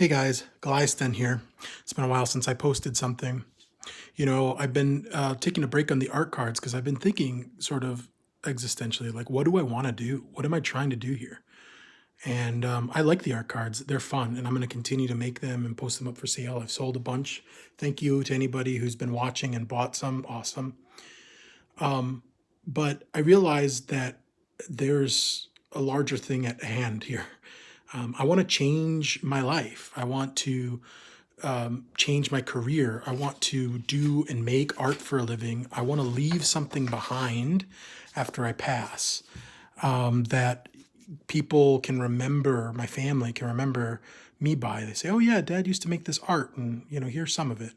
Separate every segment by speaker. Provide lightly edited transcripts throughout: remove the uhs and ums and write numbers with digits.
Speaker 1: Hey guys, Glysten here. It's been a while since I posted something. I've been taking a break on the art cards because I've been thinking sort of existentially, like, what do I want to do? What am I trying to do here? And I like the art cards. They're fun, and I'm going to continue to make them and post them up for sale. I've sold a bunch. Thank you to anybody who's been watching and bought some. Awesome. Um, but I realized that there's a larger thing at hand here. I want to change my life. I want to change my career. I want to do and make art for a living. I want to leave something behind after I pass that people can remember, my family can remember me by. They say, oh, yeah, Dad used to make this art, and, here's some of it.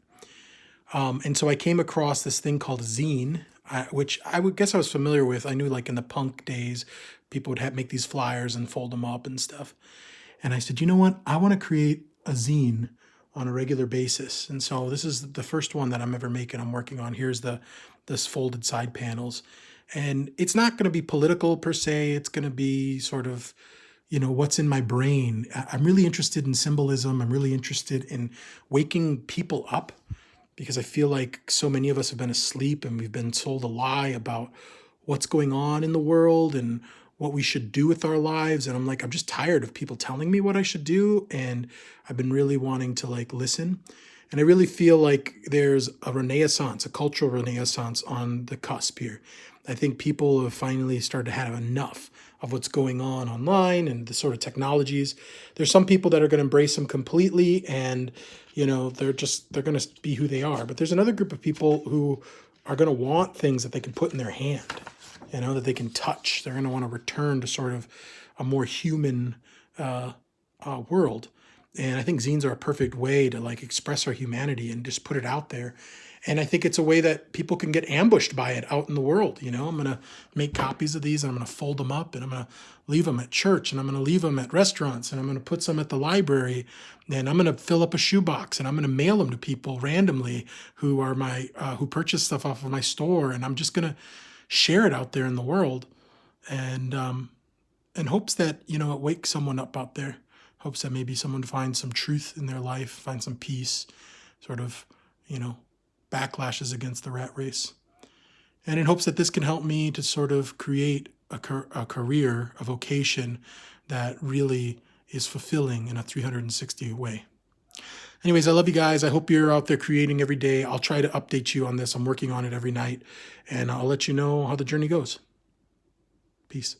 Speaker 1: And so I came across this thing called zine, which I would guess I was familiar with. I knew, like, in the punk days, people would make these flyers and fold them up and stuff. And I said, you know what? I want to create a zine on a regular basis. And so this is the first one that I'm ever making. I'm working on. Here's this folded side panels. And it's not going to be political per se. It's going to be sort of, what's in my brain. I'm really interested in symbolism. I'm really interested in waking people up because I feel like so many of us have been asleep and we've been told a lie about what's going on in the world and what we should do with our lives. And I'm like, I'm just tired of people telling me what I should do. And I've been really wanting to, like, listen. And I really feel like there's a renaissance, a cultural renaissance on the cusp here. I think people have finally started to have enough of what's going on online and the sort of technologies. There's some people that are going to embrace them completely, and they're going to be who they are. But there's another group of people who are going to want things that they can put in their hand, that they can touch. They're going to want to return to sort of a more human world. And I think zines are a perfect way to, like, express our humanity and just put it out there. And I think it's a way that people can get ambushed by it out in the world. I'm going to make copies of these, and I'm going to fold them up, and I'm going to leave them at church, and I'm going to leave them at restaurants, and I'm going to put some at the library, and I'm going to fill up a shoebox, and I'm going to mail them to people randomly who are who purchase stuff off of my store. And I'm just going to share it out there in the world, and in hopes that, it wakes someone up out there, hopes that maybe someone finds some truth in their life, finds some peace, sort of, backlashes against the rat race. And in hopes that this can help me to sort of create a career, a vocation that really is fulfilling in a 360 way. Anyways, I love you guys. I hope you're out there creating every day. I'll try to update you on this. I'm working on it every night, and I'll let you know how the journey goes. Peace.